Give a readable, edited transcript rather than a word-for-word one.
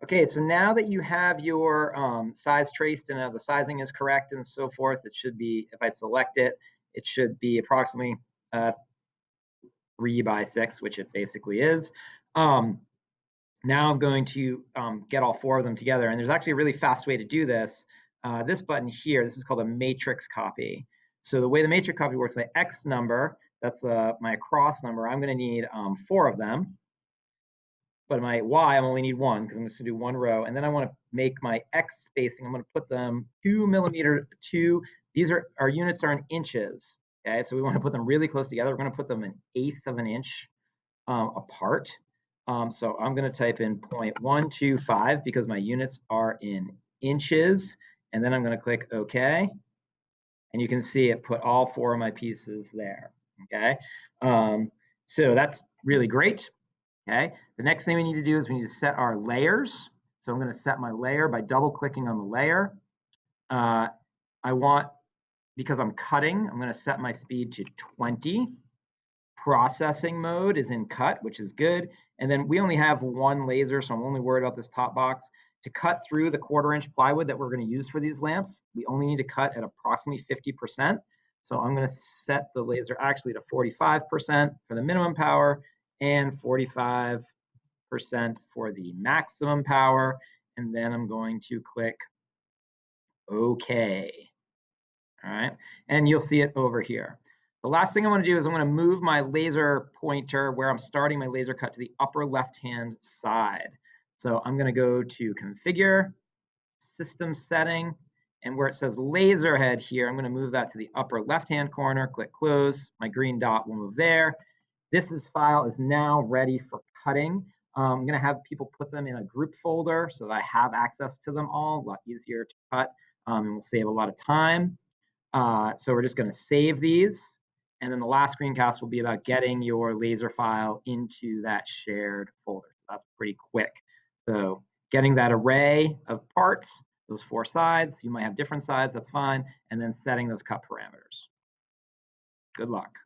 Okay, so now that you have your size traced and the sizing is correct and so forth, it should be, if I select it, it should be approximately 3 by 6, which it basically is. Um, Now I'm going to get all four of them together, and there's actually a really fast way to do this. This button here, this is called a matrix copy. So the way the matrix copy works, my X number, that's my across number, I'm going to need four of them. But my Y, I only need one because I'm just going to do one row. And then I want to make my X spacing. I'm going to put them 2 millimeter, these are, our units are in inches. Okay, so we want to put them really close together. We're going to put them an eighth of an inch apart. So I'm going to type in 0.125 because my units are in inches. And then I'm going to click OK. And you can see it put all four of my pieces there. Okay, so that's really great. Okay, the next thing we need to do is we need to set our layers. So I'm going to set my layer by double clicking on the layer. I want, because I'm cutting, I'm going to set my speed to 20. Processing mode is in cut, which is good. And then we only have one laser, so I'm only worried about this top box. To cut through the 1/4 inch plywood that we're going to use for these lamps, we only need to cut at approximately 50%. So I'm going to set the laser actually to 45% for the minimum power and 45% for the maximum power. And then I'm going to click OK. All right, and you'll see it over here. The last thing I want to do is I'm going to move my laser pointer where I'm starting my laser cut to the upper left-hand side. So I'm going to go to Configure, System Setting, and where it says Laser Head here, I'm going to move that to the upper left-hand corner, click Close. My green dot will move there. This file is now ready for cutting. I'm going to have people put them in a group folder so that I have access to them all, a lot easier to cut, and will save a lot of time. So we're just going to save these. And then the last screencast will be about getting your laser file into that shared folder. So that's pretty quick. So getting that array of parts, those four sides, you might have different sides, that's fine. And then setting those cut parameters. Good luck.